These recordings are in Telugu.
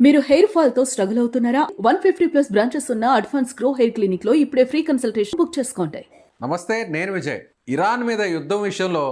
మీరు హెయిర్ ఫాల్ తో స్ట్రగుల్ అవుతున్నారా? 150+ బ్రాంచెస్ ఉన్న అడ్వాన్స్ గ్రో హెయిర్ క్లినిక్ లో ఇప్పుడే ఫ్రీ కన్సల్టేషన్ బుక్ చేసుకోండి. నమస్తే, నేను విజయ్. ఇరాన్ మీద యుద్ధం విషయంలో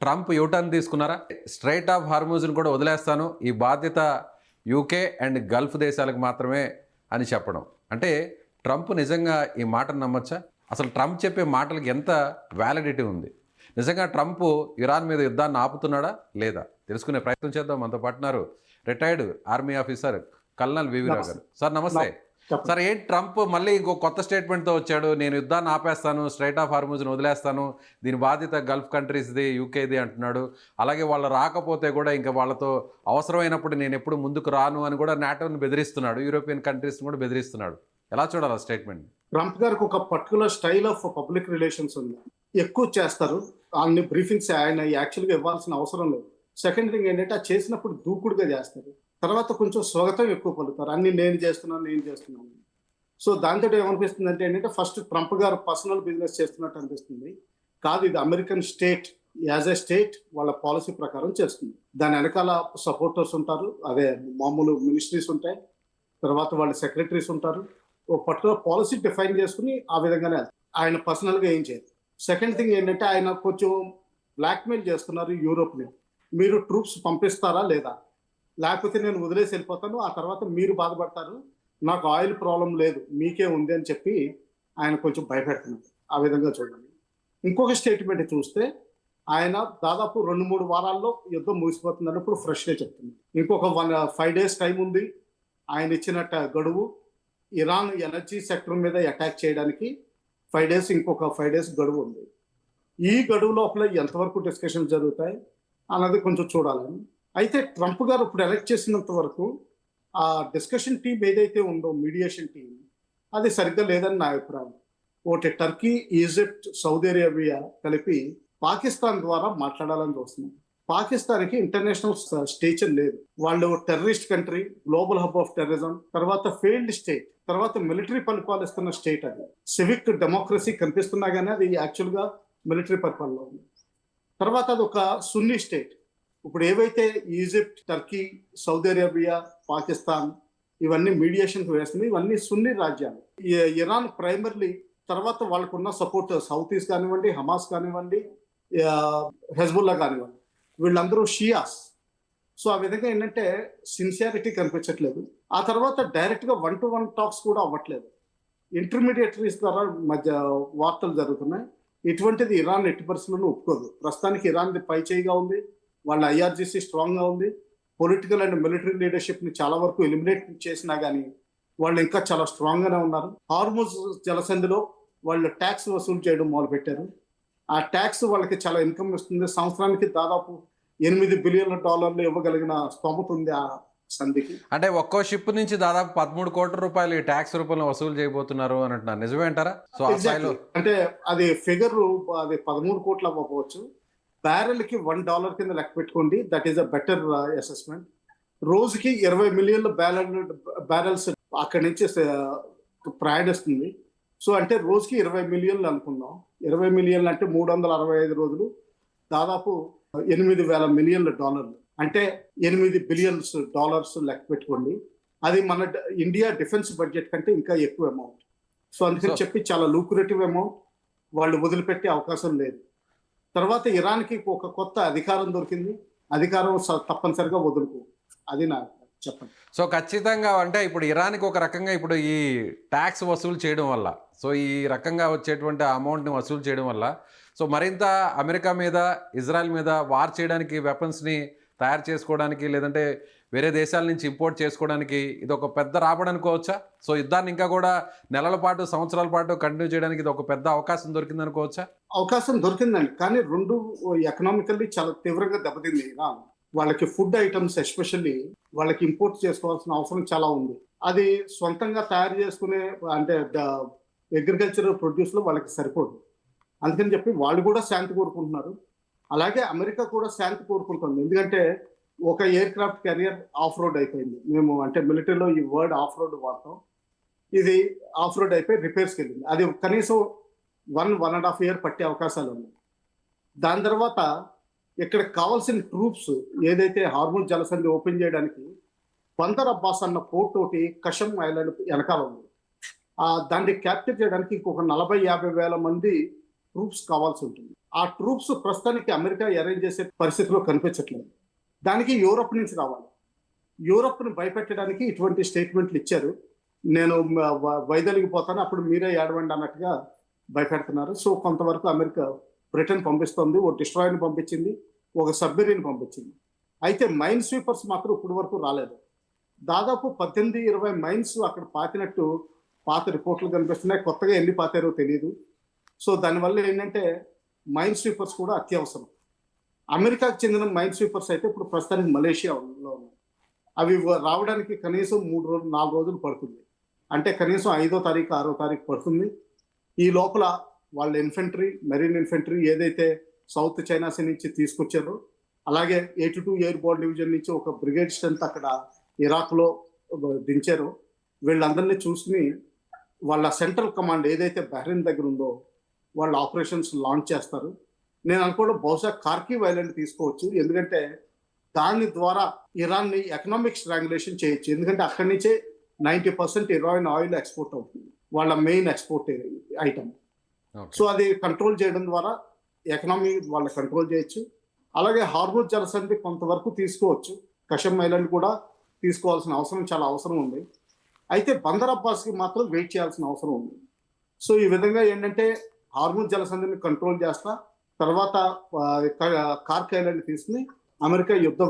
ట్రంప్ యూటర్న్ తీసుకున్నారా? స్ట్రైట్ ఆఫ్ హార్మూజ్ని కూడా వదిలేస్తాను, ఈ బాధ్యత యూకే అండ్ గల్ఫ్ దేశాలకు మాత్రమే అని చెప్పడం. అంటే ట్రంప్ నిజంగా ఈ మాటను నమ్మచ్చా? అసలు ట్రంప్ చెప్పే మాటలకు ఎంత వ్యాలిడిటీ ఉంది? నిజంగా ట్రంప్ ఇరాన్ మీద యుద్ధాన్ని ఆపుతున్నాడా లేదా తెలుసుకునే ప్రయత్నం చేద్దాం. మనతో పాటున్నారు retired army officer colonel V V Rao గారు. సార్ నమస్తే. సార్, ఏంటి ట్రంప్ మళ్ళీ ఇంకో కొత్త స్టేట్మెంట్తో వచ్చాడు? నేను యుద్ధాన్ని ఆపేస్తాను, స్ట్రైట్ ఆఫ్ హార్మూజ్ని వదిలేస్తాను, దీని బాధ్యత గల్ఫ్ కంట్రీస్ది, యూకేది అంటున్నాడు. అలాగే వాళ్ళు రాకపోతే కూడా ఇంకా వాళ్ళతో అవసరమైనప్పుడు నేను ఎప్పుడు ముందుకు రాను అని కూడా నాటోని బెదిరిస్తున్నాడు, యూరోపియన్ కంట్రీస్ని కూడా బెదిరిస్తున్నాడు. ఎలా చూడాలి ఆ స్టేట్మెంట్? ట్రంప్ గారికి ఒక particular style of public relations ఉంది. ఎక్కువ చేస్తారు అన్ని బ్రీఫింగ్స్, ఆయన యాక్చువల్గా ఇవ్వాల్సిన అవసరం లేదు. సెకండ్ థింగ్ ఏంటంటే అది చేసినప్పుడు దూకుడుగా చేస్తారు. తర్వాత కొంచెం స్వాగతం ఎక్కువ పలుకుతారు, అన్ని నేను చేస్తున్నాను. సో దాంతో ఏమనిపిస్తుంది అంటే ఏంటంటే ఫస్ట్ ట్రంప్ గారు పర్సనల్ బిజినెస్ చేస్తున్నట్టు అనిపిస్తుంది. కాదు, ఇది American state, as a state వాళ్ళ పాలసీ ప్రకారం చేస్తుంది. దాని వెనకాల సపోర్టర్స్ ఉంటారు, అదే మామూలు మినిస్ట్రీస్ ఉంటాయి, తర్వాత వాళ్ళ సెక్రటరీస్ ఉంటారు. ఒక పర్టికులర్ పాలసీ డిఫైన్ చేసుకుని ఆ విధంగానే ఆయన పర్సనల్గా ఏం చేయరు. సెకండ్ థింగ్ ఏంటంటే ఆయన కొంచెం బ్లాక్మెయిల్ చేస్తున్నారు యూరోప్ని. మీరు ట్రూప్స్ పంపిస్తారా లేదా, లేకపోతే నేను వదిలేసి వెళ్ళిపోతాను, ఆ తర్వాత మీరు బాధపడతారు, నాకు ఆయిల్ ప్రాబ్లం లేదు, మీకే ఉంది అని చెప్పి ఆయన కొంచెం భయపెడుతున్నారు. ఆ విధంగా చూడండి. ఇంకొక స్టేట్మెంట్ చూస్తే ఆయన దాదాపు 2-3 వారాల్లో యుద్ధం ముగిసిపోతుంది అన్నప్పుడు ఫ్రెష్గా చెప్తుంది. ఇంకొక 5 days టైం ఉంది ఆయన ఇచ్చినట్టు గడువు. ఇరాన్ ఎనర్జీ సెక్టర్ మీద అటాక్ చేయడానికి 5 days, ఇంకొక 5 days గడువు ఉంది. ఈ గడువు లోపల ఎంతవరకు డిస్కషన్ జరుగుతాయి అన్నది కొంచెం చూడాలని. అయితే ట్రంప్ గారు ఇప్పుడు ఎలక్ట్ చేసినంత వరకు ఆ డిస్కషన్ టీం ఏదైతే ఉందో, మీడియేషన్ టీం, అది సరిగ్గా లేదని నా అభిప్రాయం. ఒకటి టర్కీ, ఈజిప్ట్, సౌదీ అరేబియా కలిపి పాకిస్తాన్ ద్వారా మాట్లాడాలని చూస్తున్నారు. పాకిస్తాన్కి ఇంటర్నేషనల్ స్టేచర్ లేదు. వాళ్ళు terrorist country, global hub of terrorism, తర్వాత ఫెయిల్డ్ స్టేట్, తర్వాత మిలిటరీ పరిపాలిస్తున్న స్టేట్. అది సివిక్ డెమోక్రసీ కనిపిస్తున్నా కానీ అది యాక్చువల్గా మిలిటరీ పరిపాలన ఉంది. తర్వాత అది ఒక సున్నీ స్టేట్. ఇప్పుడు ఏవైతే Egypt, Turkey, Saudi Arabia, Pakistan ఇవన్నీ మీడియేషన్కి వేస్తుంది, ఇవన్నీ సున్నీ రాజ్యాలు. ఇరాన్ ప్రైమర్లీ, తర్వాత వాళ్ళకున్న సపోర్ట్ సౌతీస్ కానివ్వండి, హమాస్ కానివ్వండి, హెజ్బుల్లా కానివ్వండి, వీళ్ళందరూ షియాస్. సో ఆ విధంగా ఏంటంటే సిన్సియారిటీ కనిపించట్లేదు. ఆ తర్వాత డైరెక్ట్గా 1-to-1 టాక్స్ కూడా అవ్వట్లేదు. ఇంటర్మీడియటరీస్ ద్వారా మధ్య వార్తలు జరుగుతున్నాయి. ఇటువంటిది ఇరాన్ ఎట్టి పరిస్థితులను ఒప్పుకోదు. ప్రస్తుతానికి ఇరాన్ది పై చేయిగా ఉంది, వాళ్ళ ఐఆర్జీసీ స్ట్రాంగ్గా ఉంది. పొలిటికల్ అండ్ మిలిటరీ లీడర్షిప్ని చాలా వరకు ఎలిమినేట్ చేసినా కానీ వాళ్ళు ఇంకా చాలా స్ట్రాంగ్గానే ఉన్నారు. హార్మూజ్ జలసంధిలో వాళ్ళు ట్యాక్స్ వసూలు చేయడం మొదలుపెట్టారు. ఆ ట్యాక్స్ వాళ్ళకి చాలా ఇన్కమ్ ఇస్తుంది. సంవత్సరానికి దాదాపు $8 బిలియన్ ఇవ్వగలిగిన స్తోమత ఉంది ఆ సంధికి. అంటే ఒక్కో షిప్ నుంచి దాదాపు 13 కోట్ల రూపాయలు ఈ ట్యాక్స్ రూపంలో వసూలు చేయబోతున్నారు అని అంటున్నారు. నిజమే అంటారా? సో అంటే అది ఫిగర్, అది 13 కోట్లు అవ్వకపోవచ్చు. బ్యారెల్కి $1 కింద లెక్క పెట్టుకోండి. That is a better assessment. రోజుకి 20 మిలియన్ల బ్యారెల్స్ అక్కడి నుంచి ప్రయాణిస్తుంది. సో అంటే రోజుకి 20 మిలియన్లు అనుకుందాం. 20 మిలియన్లు అంటే 365 రోజులు, దాదాపు $8,000 మిలియన్ల. అంటే $8 బిలియన్ లెక్క పెట్టుకోండి. అది మన ఇండియా డిఫెన్స్ బడ్జెట్ కంటే ఇంకా ఎక్కువ అమౌంట్. సో అందుకని చెప్పి చాలా లూక్రేటివ్ అమౌంట్, వాళ్ళు వదిలిపెట్టే అవకాశం లేదు. తర్వాత ఇరాన్కి ఒక కొత్త అధికారం దొరికింది, అధికారం తప్పనిసరిగా వదులుకో, అది నా చెప్పండి. సో ఖచ్చితంగా అంటే ఇప్పుడు ఇరాన్కి ఒక రకంగా ఇప్పుడు ఈ ట్యాక్స్ వసూలు చేయడం వల్ల, సో ఈ రకంగా వచ్చేటువంటి అమౌంట్ని వసూలు చేయడం వల్ల, సో మరింత అమెరికా మీద, ఇజ్రాయెల్ మీద వార్ చేయడానికి, వెపన్స్ని తయారు చేసుకోవడానికి, లేదంటే వేరే దేశాల నుంచి ఇంపోర్ట్ చేసుకోవడానికి ఇది ఒక పెద్ద రాబడి అనుకోవచ్చా? సో యుద్ధాన్ని ఇంకా కూడా నెలల పాటు, సంవత్సరాల పాటు కంటిన్యూ చేయడానికి ఇది ఒక పెద్ద అవకాశం దొరికింది అనుకోవచ్చా? అవకాశం దొరికిందండి, కానీ రెండు ఎకనామికల్లీ చాలా తీవ్రంగా దెబ్బతింది. వాళ్ళకి ఫుడ్ ఐటమ్స్ ఎస్పెషల్లీ వాళ్ళకి ఇంపోర్ట్ చేసుకోవాల్సిన అవసరం చాలా ఉంది. అది సొంతంగా తయారు చేసుకునే అంటే అగ్రికల్చరల్ ప్రొడ్యూస్లో వాళ్ళకి సరిపోదు. అందుకని చెప్పి వాళ్ళు కూడా శాంతి కోరుకుంటున్నారు. అలాగే అమెరికా కూడా శాంతి కోరుకుంటుంది. ఎందుకంటే ఒక air craft carrier of road అయిపోయింది. మేము అంటే మిలిటరీలో ఈ వర్డ్ ఆఫ్ రోడ్ వాడతాం. ఇది ఆఫ్ రోడ్ అయిపోయి రిపేర్స్కి వెళ్ళింది. అది కనీసం 1.5 year పట్టే అవకాశాలు ఉన్నాయి. దాని తర్వాత ఇక్కడ కావాల్సిన ట్రూప్స్ ఏదైతే హార్మోన్ జలసంధి ఓపెన్ చేయడానికి బందర్ అబ్బాస్ అన్న పోర్ట్ ఒకటి కషం ఐలాండ్ వెనకాల ఉంది. దాన్ని క్యాప్చర్ చేయడానికి ఇంకొక 40-50 వేల మంది ట్రూప్స్ కావాల్సి ఉంటుంది. ఆ ట్రూప్స్ ప్రస్తుతానికి అమెరికా అరేంజ్ చేసే పరిస్థితిలో కనిపించట్లేదు. దానికి యూరోప్ నుంచి రావాలి. యూరోప్ను భయపెట్టడానికి ఇటువంటి స్టేట్మెంట్లు ఇచ్చారు. నేను వైదొలిగిపోతాను, అప్పుడు మీరే ఏడవండి అన్నట్టుగా భయపెడుతున్నారు. సో కొంతవరకు అమెరికా బ్రిటన్ పంపిస్తుంది, ఓ డిస్ట్రాయర్ని పంపించింది, ఒక సబ్మెరీన్ పంపించింది. అయితే మైన్ స్వీపర్స్ మాత్రం ఇప్పటి వరకు రాలేదు. దాదాపు 18-20 మైన్స్ అక్కడ పాతినట్టు పాత రిపోర్ట్లు కనిపిస్తున్నాయి. కొత్తగా ఎన్ని పాతారో తెలియదు. సో దానివల్ల ఏంటంటే మైన్ స్వీపర్స్ కూడా అత్యవసరం. అమెరికాకు చెందిన మైన్ స్వీపర్స్ అయితే ఇప్పుడు ప్రస్తుతానికి మలేషియాలో ఉన్నాయి. అవి రావడానికి కనీసం 3-4 రోజులు పడుతుంది. అంటే కనీసం 5వ తారీఖు 6వ తారీఖు పడుతుంది. ఈ లోపల వాళ్ళ ఇన్ఫెంట్రీ, మెరీన్ ఇన్ఫెంట్రీ ఏదైతే సౌత్ చైనా సీ నుంచి తీసుకొచ్చారో, అలాగే 82 ఎయిర్బోర్డ్ డివిజన్ నుంచి ఒక బ్రిగేడ్ స్ట్రెంత్ అక్కడ ఇరాక్లో దించారో, వీళ్ళందరినీ చూసుకుని వాళ్ళ సెంట్రల్ కమాండ్ ఏదైతే బహ్రెయిన్ దగ్గర ఉందో వాళ్ళు ఆపరేషన్స్ లాంచ్ చేస్తారు. నేను అనుకోవడం బహుశా కార్కివ్ ఐలాండ్ తీసుకోవచ్చు. ఎందుకంటే దాని ద్వారా ఇరాన్ని ఎకనామిక్ స్ట్రాంగులేషన్ చేయొచ్చు. ఎందుకంటే అక్కడి నుంచే 90% ఇరాన్ ఆయిల్ ఎక్స్పోర్ట్ అవుతుంది, వాళ్ళ మెయిన్ ఎక్స్పోర్ట్ ఐటమ్. సో అది కంట్రోల్ చేయడం ద్వారా ఎకనామీ వాళ్ళు కంట్రోల్ చేయొచ్చు. అలాగే హార్ముజ్ జలసంధి కొంతవరకు తీసుకోవచ్చు. కషం ఐలాండ్ కూడా తీసుకోవాల్సిన అవసరం చాలా అవసరం ఉంది. అయితే బందర్ అబ్బాస్కి మాత్రం వెయిట్ చేయాల్సిన అవసరం ఉంది. సో ఈ విధంగా ఏంటంటే హార్ముజ్ జలసంధిని కంట్రోల్ చేస్తా, తర్వాత కార్క్ ఐలాండ్ తీసుకుని అమెరికా యుద్ధం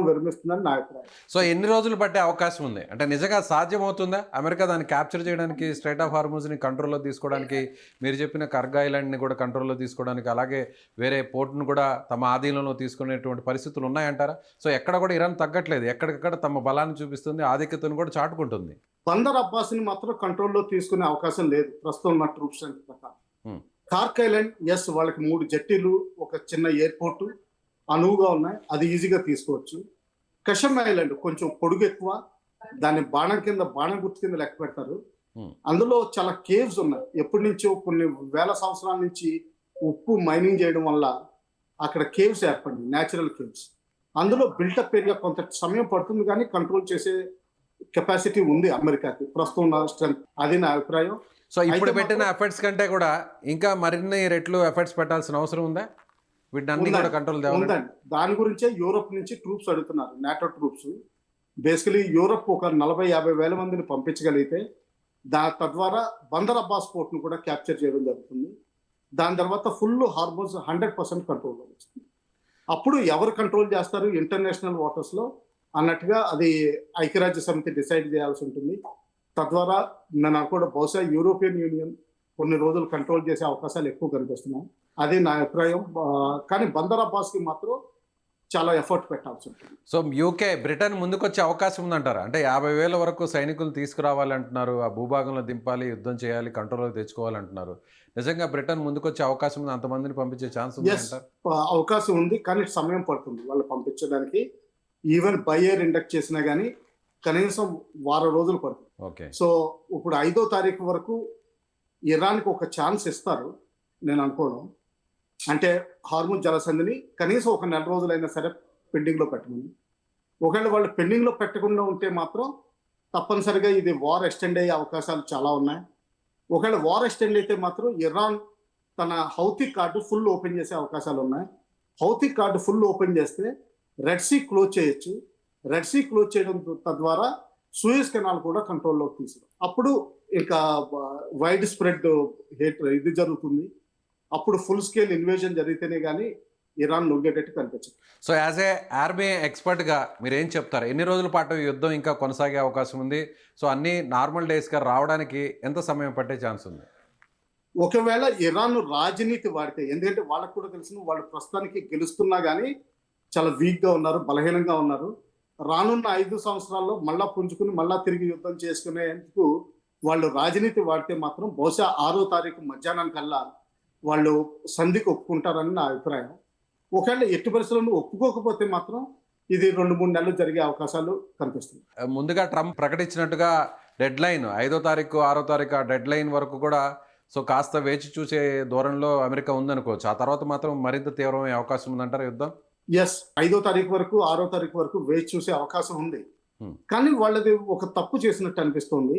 విరమిస్తుందని నా అభిప్రాయం. సో ఎన్ని రోజులు పట్టే అవకాశం ఉంది? అంటే నిజంగా సాధ్యమవుతుందా అమెరికా దాన్ని క్యాప్చర్ చేయడానికి, స్ట్రైట్ ఆఫ్ హార్ముజ్ని కంట్రోల్లో తీసుకోవడానికి, మీరు చెప్పిన కర్గ్ ఐలాండ్ని కూడా కంట్రోల్లో తీసుకోవడానికి, అలాగే వేరే పోర్ట్ను కూడా తమ ఆధీనంలో తీసుకునేటువంటి పరిస్థితులు ఉన్నాయంటారా? సో ఎక్కడ కూడా ఇరాన్ తగ్గట్లేదు, ఎక్కడికక్కడ తమ బలాన్ని చూపిస్తుంది, ఆధిక్యతను కూడా చాటుకుంటుంది. బందర్ అబ్బాస్ని మాత్రం కంట్రోల్లో తీసుకునే అవకాశం లేదు ప్రస్తుతం ఉన్న ట్రూప్స్ ప్రకారం. కార్క్ ఐలాండ్ ఎస్, వాళ్ళకి 3 జెట్టీలు, ఒక చిన్న ఎయిర్పోర్ట్ అనువుగా ఉన్నాయి, అది ఈజీగా తీసుకోవచ్చు. కషం ఐలాండ్ కొంచెం పొడుగు ఎక్కువ, దాన్ని బాణం గుర్తు కింద లెక్క పెడతారు. అందులో చాలా కేవ్స్ ఉన్నాయి. ఎప్పటి నుంచో కొన్ని వేల సంవత్సరాల నుంచి ఉప్పు మైనింగ్ చేయడం వల్ల అక్కడ కేవ్స్ ఏర్పడింది, న్యాచురల్ కేవ్స్. అందులో బిల్టప్ ఏరియా కొంత సమయం పడుతుంది, కానీ కంట్రోల్ చేసే కెపాసిటీ ఉంది అమెరికాకి ప్రస్తుతం ఉన్న స్ట్రెంత్. అది నా అభిప్రాయం. సో ఇప్పుడు పెట్టిన ఎఫర్ట్స్ కంటే కూడా ఇంకా మరిన్ని రెట్లు ఎఫర్ట్స్ పెట్టాల్సిన అవసరం ఉందా? వీటిని కూడా కంట్రోల్ ఉందండి. దాని గురించే యూరోప్ నుంచి ట్రూప్స్ అడుగుతున్నారు, నాటో ట్రూప్స్. బేసికలీ యూరోప్ ఒక 40-50 వేల మందిని పంపించగలిగితే తద్వారా బందర్ అబ్బాస్ పోర్ట్ను కూడా క్యాప్చర్ చేయడం జరుగుతుంది. దాని తర్వాత ఫుల్ హార్మోన్స్ 100% కంట్రోల్లో వస్తుంది. అప్పుడు ఎవరు కంట్రోల్ చేస్తారు ఇంటర్నేషనల్ వాటర్స్లో అన్నట్టుగా అది ఐక్యరాజ్య సమితి డిసైడ్ చేయాల్సి ఉంటుంది. తద్వారా నేను కూడా బహుశా యూరోపియన్ యూనియన్ కొన్ని రోజులు కంట్రోల్ చేసే అవకాశాలు ఎక్కువ కనిపిస్తున్నాయి. అది నా అభిప్రాయం. కానీ బందర్ అబ్బాస్కి మాత్రం చాలా ఎఫర్ట్ పెట్టాల్సి ఉంటుంది. సో యూకే, బ్రిటన్ ముందుకొచ్చే అవకాశం ఉందంటారా? అంటే 50,000 వరకు సైనికులు తీసుకురావాలంటున్నారు, ఆ భూభాగంలో దింపాలి, యుద్ధం చేయాలి, కంట్రోల్లోకి తెచ్చుకోవాలంటున్నారు. నిజంగా బ్రిటన్ ముందుకొచ్చే అవకాశం ఉంది? అంతమందిని పంపించే ఛాన్స్ ఉంది అంటారు? అవకాశం ఉంది, కానీ సమయం పడుతుంది వాళ్ళు పంపించడానికి. ఈవెన్ బై ఎయిర్ ఇండక్ట్ చేసినా కానీ కనీసం 10 రోజులు పడుతుంది. ఓకే. సో ఇప్పుడు 5వ తారీఖు వరకు ఇరాన్కి ఒక ఛాన్స్ ఇస్తారు నేను అనుకోవడం. అంటే హార్ముజ్ జలసంధిని కనీసం ఒక 1 రోజులైనా సరే పెండింగ్లో పెట్టమని. ఒకవేళ వాళ్ళు పెండింగ్లో పెట్టకుండా ఉంటే మాత్రం తప్పనిసరిగా ఇది వార్ ఎక్స్టెండ్ అయ్యే అవకాశాలు చాలా ఉన్నాయి. ఒకవేళ వార్ ఎక్స్టెండ్ అయితే మాత్రం ఇరాన్ తన హౌతీ కార్డు ఫుల్ ఓపెన్ చేసే అవకాశాలు ఉన్నాయి. హౌతీ కార్డు ఫుల్ ఓపెన్ చేస్తే రెడ్ సీ క్లోజ్ చేయొచ్చు. రెడ్ సీ క్లోజ్ చేయడం తద్వారా సూయజ్ కెనాల్ కూడా కంట్రోల్లోకి తీసుకురాం. అప్పుడు ఇంకా వైడ్ స్ప్రెడ్ ఇది జరుగుతుంది. అప్పుడు ఫుల్ స్కేల్ ఇన్వేజన్ జరిగితేనే కానీ ఇరాన్ లొంగేటట్టు కనిపించదు. సో యాజ్ ఏ ఆర్మీ ఎక్స్పర్ట్గా మీరు ఏం చెప్తారు? ఎన్ని రోజుల పాటు యుద్ధం ఇంకా కొనసాగే అవకాశం ఉంది? సో అన్ని నార్మల్ డేస్గా రావడానికి ఎంత సమయం పట్టే ఛాన్స్ ఉంది? ఒకవేళ ఇరాన్ రాజనీతి వాడితే, ఎందుకంటే వాళ్ళకు కూడా తెలిసిన వాళ్ళు ప్రస్తుతానికి గెలుస్తున్నా కానీ చాలా వీక్గా ఉన్నారు, బలహీనంగా ఉన్నారు. రానున్న 5 సంవత్సరాల్లో మళ్ళా పుంజుకుని మళ్ళా తిరిగి యుద్ధం చేసుకునేందుకు వాళ్ళు రాజనీతి వాడితే మాత్రం బహుశా 6వ తారీఖు మధ్యాహ్నం కల్లా వాళ్ళు సంధికి ఒప్పుకుంటారని నా అభిప్రాయం. ఒకవేళ ఎట్టి పరిస్థితులను ఒప్పుకోకపోతే మాత్రం ఇది 2-3 నెలలు జరిగే అవకాశాలు కనిపిస్తుంది. ముందుగా ట్రంప్ ప్రకటించినట్టుగా డెడ్ లైన్ 5వ తారీఖు 6వ తారీఖు ఆ డెడ్ లైన్ వరకు కూడా సో కాస్త వేచి చూసే ధోరణిలో అమెరికా ఉందనుకోవచ్చు. ఆ తర్వాత మాత్రం మరింత తీవ్రమయ్యే అవకాశం ఉందంటారు యుద్ధం? ఎస్, 5వ తారీఖు వరకు 6వ తారీఖు వరకు వేచి చూసే అవకాశం ఉంది. కానీ వాళ్ళది ఒక తప్పు చేసినట్టు అనిపిస్తుంది.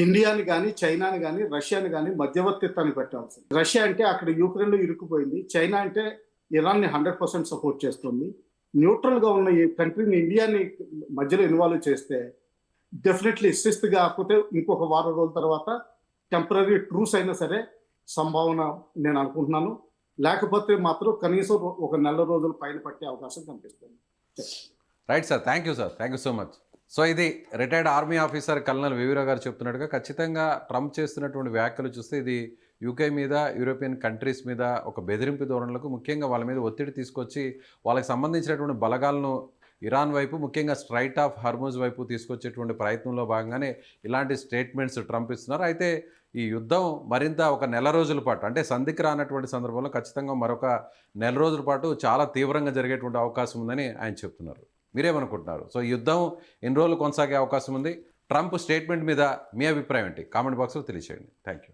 ఇండియాని కానీ చైనాని కానీ రష్యాని కానీ మధ్యవర్తిత్వాన్ని పెట్టాల్సింది. రష్యా అంటే అక్కడ యూక్రెయిన్లో ఇరుక్కుపోయింది. చైనా అంటే ఇరాన్ని 100% సపోర్ట్ చేస్తుంది. న్యూట్రల్గా ఉన్న ఈ కంట్రీని ఇండియాని మధ్యలో ఇన్వాల్వ్ చేస్తే డెఫినెట్లీ శిస్తు కాకపోతే ఇంకొక వారం రోజుల తర్వాత టెంపరీ ట్రూస్ అయినా సరే సంభావన నేను అనుకుంటున్నాను. లేకపోతే మాత్రం కనీసం ఒక నెల రోజుల పైన పట్టే అవకాశం కనిపిస్తుంది. Right sir, thank you sir, thank you so much. So ఇది రిటైర్డ్ ఆర్మీ ఆఫీసర్ కల్నల్ వివీరావు గారు చెప్తున్నట్టుగా ఖచ్చితంగా ట్రంప్ చేస్తున్నటువంటి వ్యాఖ్యలు చూస్తే ఇది యూకే మీద, యూరోపియన్ కంట్రీస్ మీద ఒక బెదిరింపు ధోరణులకు, ముఖ్యంగా వాళ్ళ మీద ఒత్తిడి తీసుకొచ్చి వాళ్ళకి సంబంధించినటువంటి బలగాలను ఇరాన్ వైపు, ముఖ్యంగా స్ట్రైట్ ఆఫ్ హార్మూజ్ వైపు తీసుకొచ్చేటువంటి ప్రయత్నంలో భాగంగానే ఇలాంటి స్టేట్మెంట్స్ ట్రంప్ ఇస్తున్నారు. అయితే ఈ యుద్ధం మరింత ఒక నెల రోజుల పాటు, అంటే సంధికి రానటువంటి సందర్భంలో ఖచ్చితంగా మరొక నెల రోజుల పాటు చాలా తీవ్రంగా జరిగేటువంటి అవకాశం ఉందని ఆయన చెప్తున్నారు. మీరేమనుకుంటున్నారు? సో ఈ యుద్ధం ఎన్ని రోజులు కొనసాగే అవకాశం ఉంది? ట్రంప్ స్టేట్మెంట్ మీద మీ అభిప్రాయం ఏంటి? కామెంట్ బాక్స్లో తెలియజేయండి. Thank you.